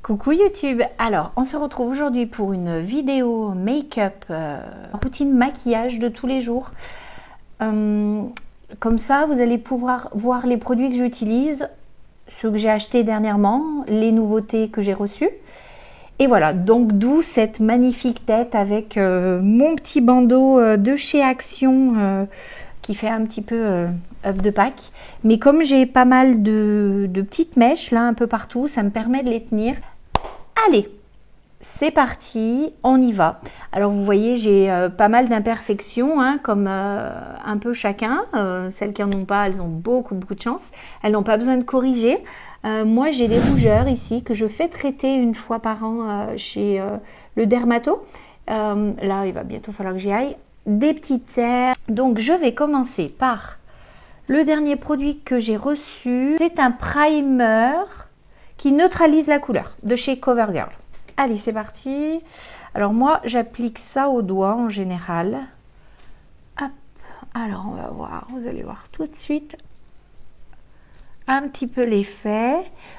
Coucou YouTube. Alors, on se retrouve aujourd'hui pour une vidéo make-up, routine maquillage de tous les jours. Comme ça, vous allez pouvoir voir les produits que j'utilise, ceux que j'ai achetés dernièrement, les nouveautés que j'ai reçues. Et voilà, donc d'où cette magnifique tête avec mon petit bandeau de chez Action qui fait un petit peu œuf de Pâques. Mais comme j'ai pas mal de petites mèches là un peu partout, ça me permet de les tenir. Allez, c'est parti, on y va. Alors vous voyez, j'ai pas mal d'imperfections, hein, comme un peu chacun. Celles qui n'en ont pas, elles ont beaucoup de chance. Elles n'ont pas besoin de corriger. Moi, j'ai des rougeurs ici que je fais traiter une fois par an chez le dermato. Là, il va bientôt falloir que j'y aille. Des petites cernes. Donc, je vais commencer par le dernier produit que j'ai reçu. C'est un primer qui neutralise la couleur de chez CoverGirl. Allez, c'est parti. Alors moi, j'applique ça au doigt en général. Hop. Alors, on va voir. Vous allez voir tout de suite un petit peu l'effet.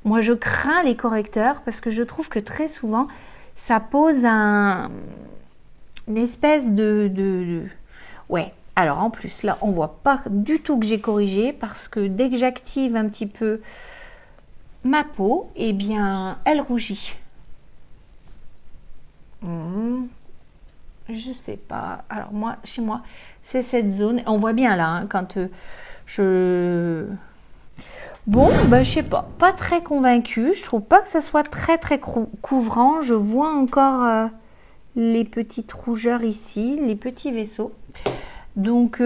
Moi, je crains les correcteurs parce que je trouve que très souvent, ça pose une espèce de... Ouais. Alors, en plus, là, on voit pas du tout que j'ai corrigé parce que dès que j'active un petit peu ma peau, eh bien, elle rougit. Je sais pas. Alors moi, chez moi, c'est cette zone. On voit bien là, hein, quand je... Bon, ben, je sais pas très convaincue. Je trouve pas que ça soit très couvrant. Je vois encore les petites rougeurs ici, les petits vaisseaux. Donc,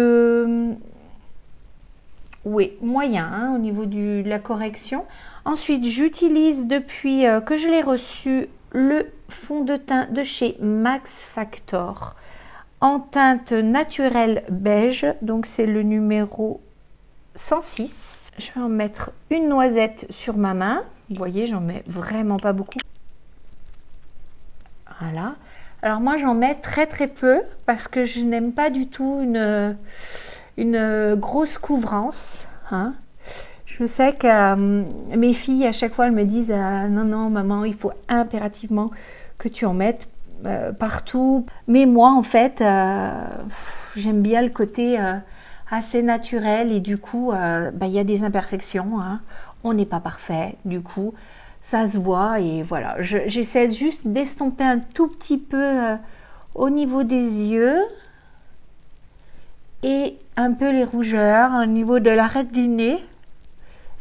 oui, moyen hein, au niveau de la correction. Ensuite, j'utilise depuis que je l'ai reçu le fond de teint de chez Max Factor en teinte naturelle beige. Donc, c'est le numéro 106. Je vais en mettre une noisette sur ma main. Vous voyez, j'en mets vraiment pas beaucoup. Voilà. Alors, moi, j'en mets très peu parce que je n'aime pas du tout une grosse couvrance. Hein. Je sais que mes filles, à chaque fois, elles me disent non, maman, il faut impérativement que tu en mettes partout. Mais moi, en fait, j'aime bien le côté assez naturel et du coup, y a des imperfections. Hein. On n'est pas parfait, du coup, ça se voit et voilà. J'essaie juste d'estomper un tout petit peu au niveau des yeux et un peu les rougeurs au niveau de l'arête du nez.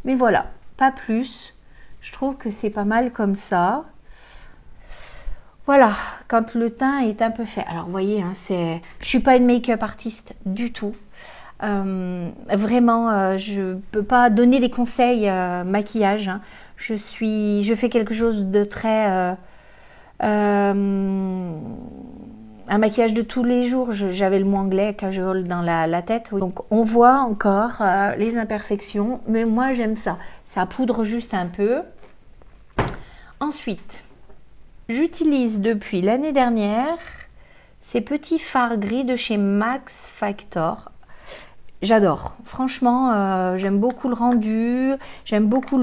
Mais voilà, pas plus. Je trouve que c'est pas mal comme ça. Voilà, quand le teint est un peu fait. Alors, vous voyez, hein, je suis pas une make-up artiste du tout. Vraiment, je peux pas donner des conseils maquillage. Hein. Je fais quelque chose de très... un maquillage de tous les jours, j'avais le mot anglais casual dans la tête. Donc on voit encore les imperfections, mais moi j'aime ça. Ça poudre juste un peu. Ensuite, j'utilise depuis l'année dernière ces petits fards gris de chez Max Factor. J'adore. Franchement, j'aime beaucoup le rendu. J'aime beaucoup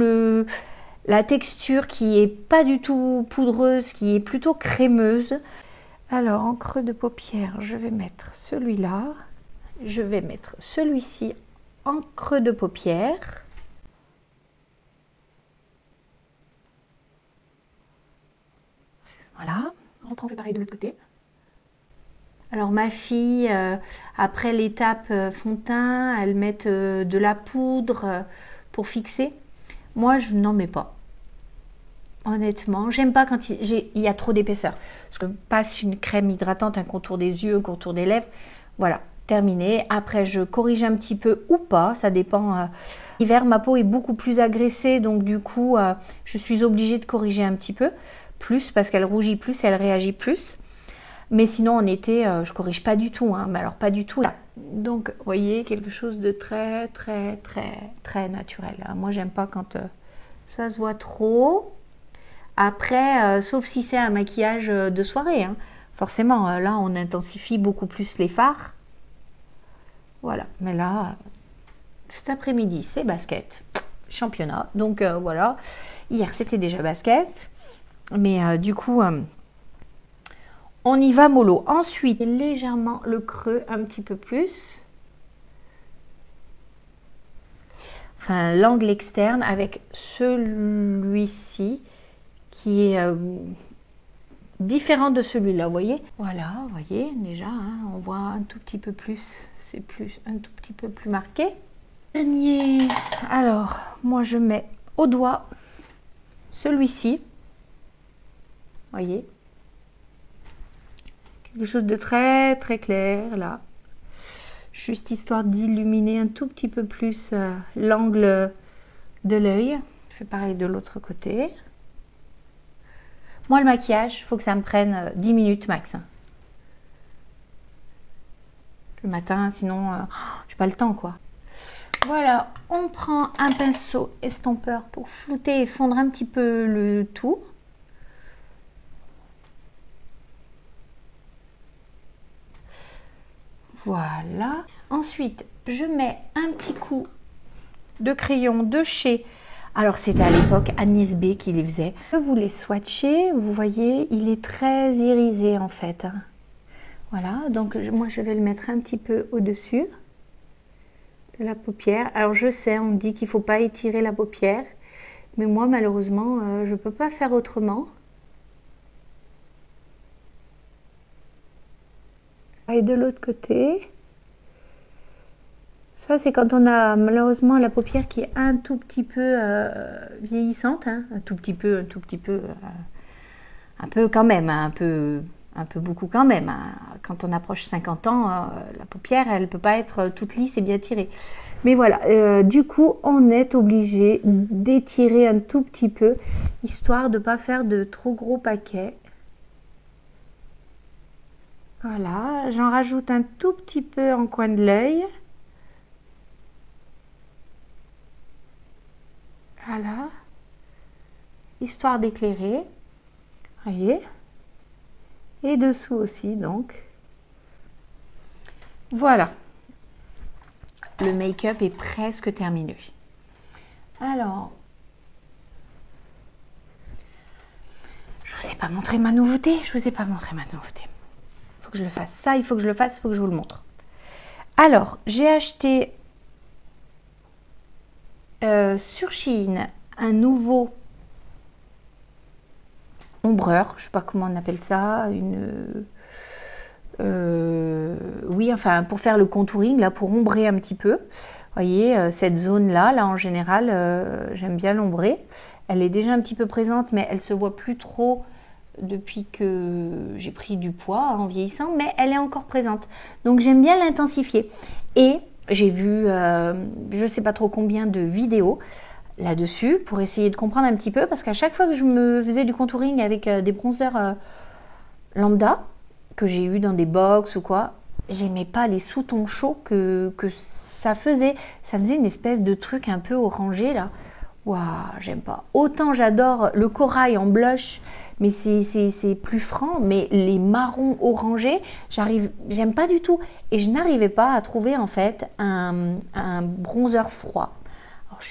la texture qui est pas du tout poudreuse, qui est plutôt crémeuse. Alors, en creux de paupière, je vais mettre celui-là. Je vais mettre celui-ci en creux de paupière. Voilà. On fait pareil de l'autre côté. Alors, ma fille, après l'étape fond de teint, elle met de la poudre pour fixer. Moi, je n'en mets pas. Honnêtement, j'aime pas quand il y a trop d'épaisseur. Parce que je passe une crème hydratante, un contour des yeux, un contour des lèvres. Voilà, terminé. Après, je corrige un petit peu ou pas, ça dépend. L'hiver, ma peau est beaucoup plus agressée, donc du coup, je suis obligée de corriger un petit peu plus parce qu'elle rougit plus et elle réagit plus. Mais sinon, en été, je corrige pas du tout. Hein, mais alors, pas du tout. Là. Donc, vous voyez, quelque chose de très naturel. Moi, j'aime pas quand ça se voit trop. Après, sauf si c'est un maquillage de soirée, hein. Forcément, là, on intensifie beaucoup plus les fards. Voilà, mais là, cet après-midi, c'est basket, championnat. Donc voilà, hier, c'était déjà basket. Mais du coup, on y va mollo. Ensuite, légèrement le creux un petit peu plus. Enfin, l'angle externe avec celui-ci qui est différent de celui-là, vous voyez? Voilà, vous voyez déjà, hein, on voit un tout petit peu plus, c'est plus un tout petit peu plus marqué. Dernier, alors moi je mets au doigt celui-ci, voyez, quelque chose de très très clair là, juste histoire d'illuminer un tout petit peu plus l'angle de l'œil. Je fais pareil de l'autre côté. Moi, le maquillage, il faut que ça me prenne 10 minutes max. Le matin, sinon, j'ai pas le temps, quoi. Voilà, on prend un pinceau estompeur pour flouter et fondre un petit peu le tout. Voilà. Ensuite, je mets un petit coup de crayon de chez... Alors, c'était à l'époque Agnès B qui les faisait. Je vous les swatcher. Vous voyez, il est très irisé en fait. Voilà, donc moi je vais le mettre un petit peu au-dessus de la paupière. Alors, je sais, on dit qu'il ne faut pas étirer la paupière. Mais moi, malheureusement, je ne peux pas faire autrement. Et de l'autre côté... Ça, c'est quand on a malheureusement la paupière qui est un tout petit peu vieillissante, hein, un tout petit peu, un peu quand même, hein, un peu beaucoup quand même. Hein. Quand on approche 50 ans, la paupière, elle ne peut pas être toute lisse et bien tirée. Mais voilà, du coup, on est obligé d'étirer un tout petit peu, histoire de ne pas faire de trop gros paquets. Voilà, j'en rajoute un tout petit peu en coin de l'œil. Voilà, histoire d'éclairer, voyez, et dessous aussi donc. Voilà, le make-up est presque terminé. Alors, je vous ai pas montré ma nouveauté, Il faut que je le fasse, ça il faut que je le fasse, il faut que je vous le montre. Alors, j'ai acheté sur Shein un nouveau ombreur, je sais pas comment on appelle ça, oui, enfin pour faire le contouring, là pour ombrer un petit peu. Vous voyez, cette zone là en général, j'aime bien l'ombrer. Elle est déjà un petit peu présente, mais elle se voit plus trop depuis que j'ai pris du poids en vieillissant, mais elle est encore présente. Donc j'aime bien l'intensifier. Et j'ai vu, je sais pas trop combien de vidéos là-dessus pour essayer de comprendre un petit peu, parce qu'à chaque fois que je me faisais du contouring avec des bronzers lambda que j'ai eu dans des box ou quoi, j'aimais pas les sous-tons chauds que ça faisait une espèce de truc un peu orangé là. Waouh, j'aime pas. Autant j'adore le corail en blush, mais c'est plus franc, mais les marrons orangés, j'aime pas du tout. Et je n'arrivais pas à trouver en fait un bronzer froid. Alors,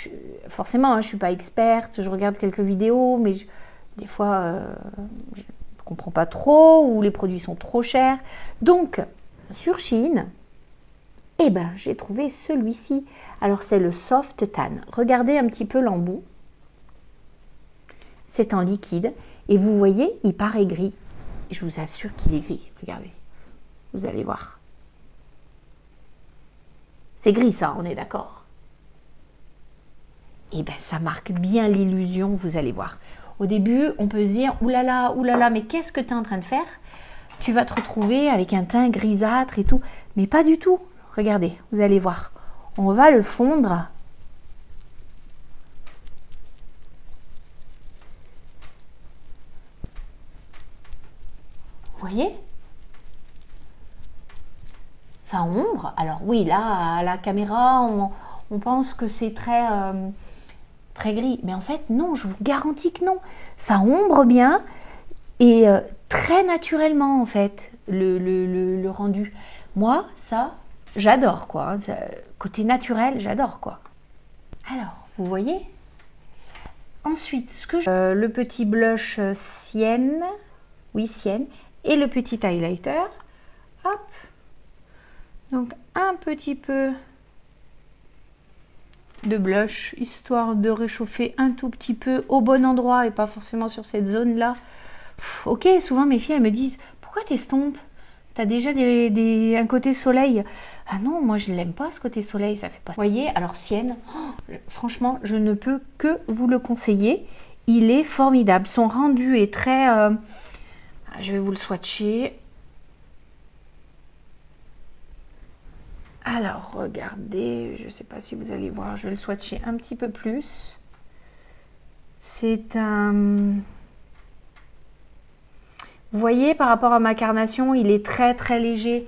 forcément, hein, je ne suis pas experte, je regarde quelques vidéos, mais des fois, je ne comprends pas trop, ou les produits sont trop chers. Donc, sur Shein, eh ben, j'ai trouvé celui-ci. Alors, c'est le Soft Tan. Regardez un petit peu l'embout. C'est en liquide. Et vous voyez, il paraît gris. Je vous assure qu'il est gris. Regardez. Vous allez voir. C'est gris, ça, on est d'accord. Et bien, ça marque bien l'illusion, vous allez voir. Au début, on peut se dire, oulala, mais qu'est-ce que tu es en train de faire? Tu vas te retrouver avec un teint grisâtre et tout. Mais pas du tout. Regardez, vous allez voir. On va le fondre. Vous voyez? Ça ombre. Alors oui, là, à la caméra, on pense que c'est très... très gris, mais en fait non, je vous garantis que non, ça ombre bien et très naturellement en fait le rendu. Moi ça j'adore quoi, hein, ça, côté naturel j'adore quoi. Alors vous voyez, Ensuite, le petit blush Sienne, oui Sienne, et le petit highlighter. Hop. Donc un petit peu de blush, histoire de réchauffer un tout petit peu au bon endroit et pas forcément sur cette zone-là. Ok, souvent mes filles elles me disent pourquoi t'estompes? T'as déjà un côté soleil. Ah non, moi je l'aime pas ce côté soleil, ça fait pas. Vous voyez, alors Sienne, franchement, je ne peux que vous le conseiller. Il est formidable. Son rendu est très. Je vais vous le swatcher. Alors, regardez, je ne sais pas si vous allez voir, je vais le swatcher un petit peu plus. C'est un... Vous voyez, par rapport à ma carnation, il est très très léger.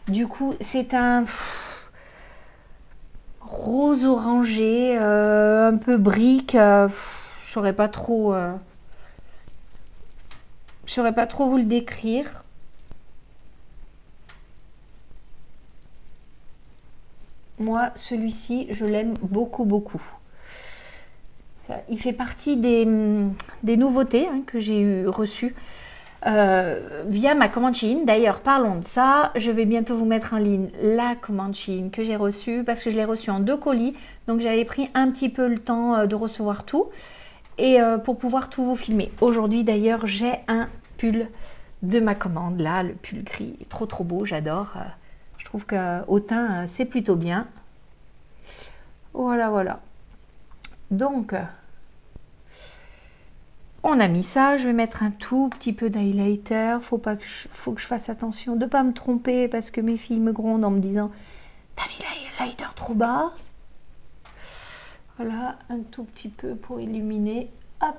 Du coup, c'est un rose orangé, un peu brique. Je saurais pas trop... je saurais pas trop vous le décrire. Moi, celui-ci, je l'aime beaucoup, beaucoup. Il fait partie des nouveautés que j'ai reçues via ma commande Shein. D'ailleurs, parlons de ça. Je vais bientôt vous mettre en ligne la commande Shein que j'ai reçue parce que je l'ai reçue en 2 colis. Donc, j'avais pris un petit peu le temps de recevoir tout et pour pouvoir tout vous filmer. Aujourd'hui, d'ailleurs, j'ai un pull de ma commande. Là, le pull gris est trop, trop beau. J'adore. Je trouve qu'au teint, c'est plutôt bien. Voilà, voilà. Donc, on a mis ça. Je vais mettre un tout petit peu d'highlighter. Faut que je fasse attention de ne pas me tromper parce que mes filles me grondent en me disant « T'as mis l'highlighter trop bas ?» Voilà, un tout petit peu pour illuminer. Hop.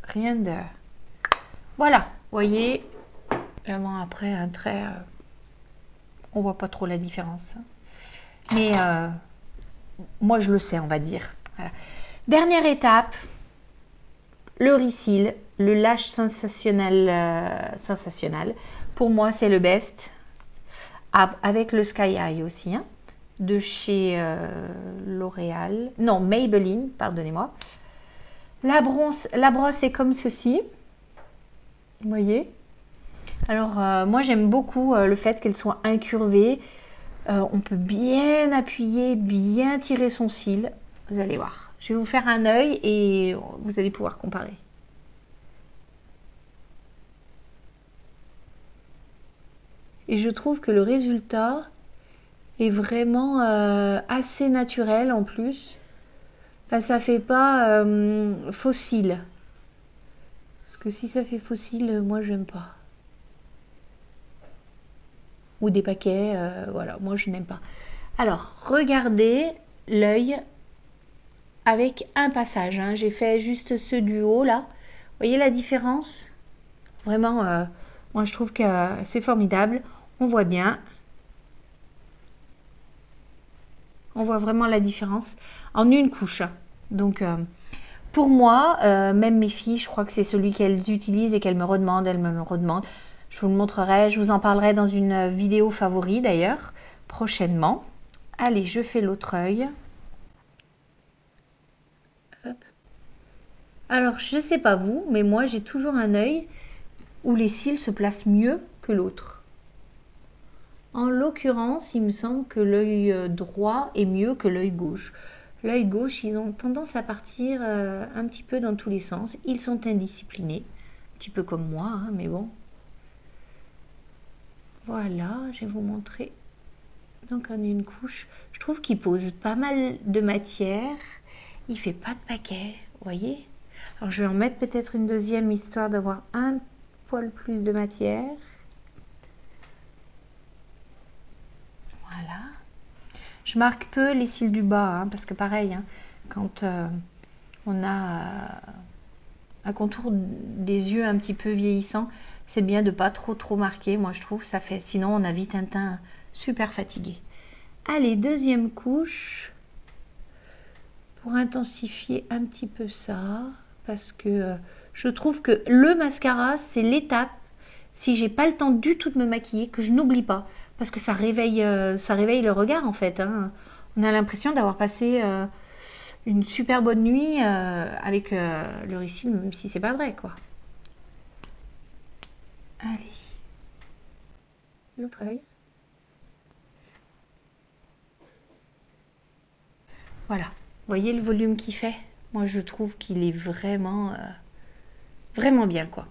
Rien de... Voilà, vous voyez, vraiment après un trait, on voit pas trop la différence. Mais moi je le sais, on va dire. Voilà. Dernière étape, le Reseal, le Lash Sensationnel. Pour moi c'est le best. Avec le Sky High aussi, hein, de chez L'Oréal. Non, Maybelline, pardonnez-moi. La brosse est comme ceci. Vous voyez? Alors moi j'aime beaucoup le fait qu'elle soit incurvée. On peut bien appuyer, bien tirer son cil. Vous allez voir. Je vais vous faire un œil et vous allez pouvoir comparer. Et je trouve que le résultat est vraiment assez naturel en plus. Enfin, ça fait pas fossile. Parce que si ça fait fossile, moi j'aime pas. Ou des paquets, voilà, moi je n'aime pas. Alors, regardez l'œil avec un passage. Hein. J'ai fait juste ceux du haut là. Vous voyez la différence? Vraiment, moi je trouve que c'est formidable. On voit bien. On voit vraiment la différence en une couche. Donc, pour moi, même mes filles, je crois que c'est celui qu'elles utilisent et qu'elles me redemandent. Elles me le redemandent. Je vous le montrerai. Je vous en parlerai dans une vidéo favori d'ailleurs, prochainement. Allez, je fais l'autre œil. Hop. Alors, je ne sais pas vous, mais moi, j'ai toujours un œil où les cils se placent mieux que l'autre. En l'occurrence, il me semble que l'œil droit est mieux que l'œil gauche. L'œil gauche, ils ont tendance à partir un petit peu dans tous les sens. Ils sont indisciplinés, un petit peu comme moi, hein, mais bon. Voilà, je vais vous montrer. Donc en une couche, je trouve qu'il pose pas mal de matière. Il fait pas de paquet, vous voyez. Alors je vais en mettre peut-être une deuxième histoire d'avoir un poil plus de matière. Voilà. Je marque peu les cils du bas, hein, parce que pareil, hein, quand on a un contour des yeux un petit peu vieillissant, c'est bien de pas trop marquer, moi je trouve, ça fait, sinon on a vite un teint super fatigué. Allez, deuxième couche, pour intensifier un petit peu ça, parce que je trouve que le mascara, c'est l'étape, si j'ai pas le temps du tout de me maquiller, que je n'oublie pas. Parce que ça réveille le regard en fait. Hein. On a l'impression d'avoir passé une super bonne nuit avec le récit, même si c'est pas vrai, quoi. Allez. L'autre œil. Voilà. Vous voyez le volume qu'il fait? Moi, je trouve qu'il est vraiment, vraiment bien, quoi.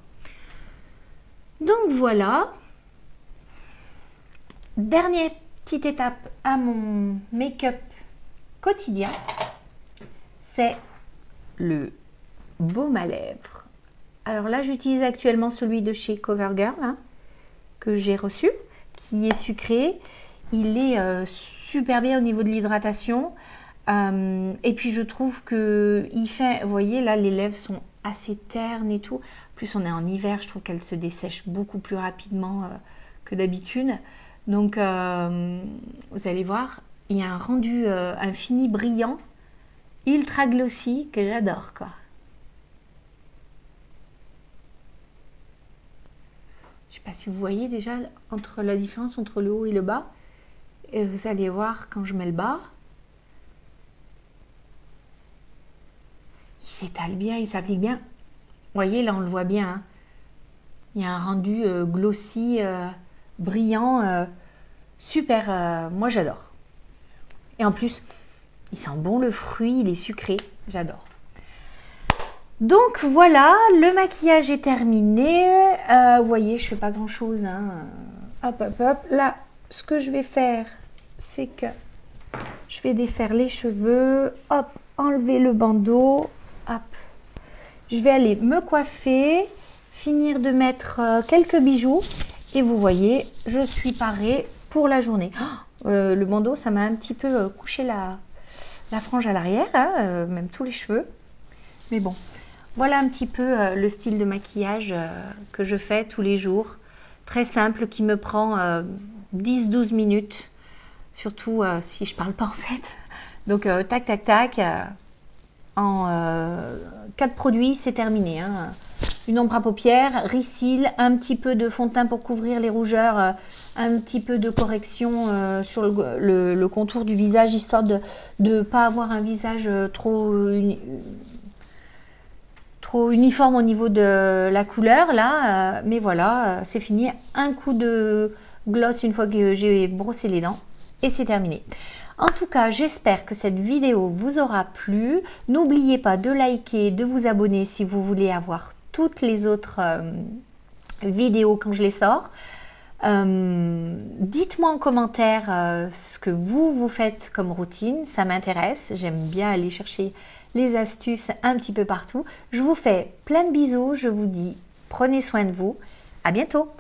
Donc, voilà. Dernière petite étape à mon make-up quotidien, c'est le baume à lèvres. Alors là, j'utilise actuellement celui de chez CoverGirl, hein, que j'ai reçu, qui est sucré. Il est super bien au niveau de l'hydratation. Et puis je trouve que il fait, vous voyez là, les lèvres sont assez ternes et tout. En plus, on est en hiver, je trouve qu'elles se dessèchent beaucoup plus rapidement que d'habitude. Donc, vous allez voir, il y a un rendu, un fini brillant, ultra glossy, que j'adore, quoi. Je sais pas si vous voyez déjà entre la différence entre le haut et le bas. Et vous allez voir quand je mets le bas. Il s'étale bien, il s'applique bien. Vous voyez, là, on le voit bien. Hein. Il y a un rendu glossy, brillant, super. Moi, j'adore. Et en plus, il sent bon le fruit, il est sucré. J'adore. Donc, voilà, le maquillage est terminé. Vous voyez, je fais pas grand-chose. Hein. Hop, hop, hop. Là, ce que je vais faire, c'est que je vais défaire les cheveux. Hop, enlever le bandeau. Hop. Je vais aller me coiffer, finir de mettre quelques bijoux et vous voyez, je suis parée pour la journée. Oh, le bandeau, ça m'a un petit peu couché la frange à l'arrière, hein, même tous les cheveux. Mais bon, voilà un petit peu le style de maquillage que je fais tous les jours. Très simple, qui me prend 10-12 minutes, surtout si je parle pas en fait. Donc tac, tac, tac. En 4 produits, c'est terminé. Hein. Une ombre à paupières, Reseal, un petit peu de fond de teint pour couvrir les rougeurs, un petit peu de correction sur le contour du visage, histoire de ne pas avoir un visage trop uniforme au niveau de la couleur. Là, mais voilà, c'est fini. Un coup de gloss une fois que j'ai brossé les dents et c'est terminé. En tout cas, j'espère que cette vidéo vous aura plu. N'oubliez pas de liker, de vous abonner si vous voulez avoir toutes les autres vidéos quand je les sors. Dites-moi en commentaire ce que vous faites comme routine, ça m'intéresse. J'aime bien aller chercher les astuces un petit peu partout. Je vous fais plein de bisous, je vous dis prenez soin de vous. À bientôt!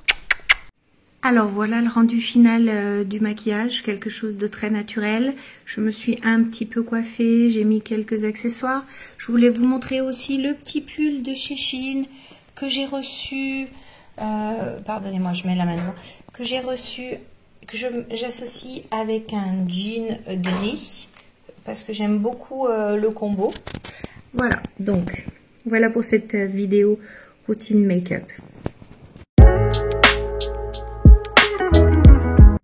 Alors voilà le rendu final du maquillage, quelque chose de très naturel. Je me suis un petit peu coiffée, j'ai mis quelques accessoires. Je voulais vous montrer aussi le petit pull de chez Shein que j'ai reçu. Pardonnez-moi, je mets la main devant. Que j'ai reçu, que j'associe avec un jean gris parce que j'aime beaucoup le combo. Voilà, donc voilà pour cette vidéo routine make-up.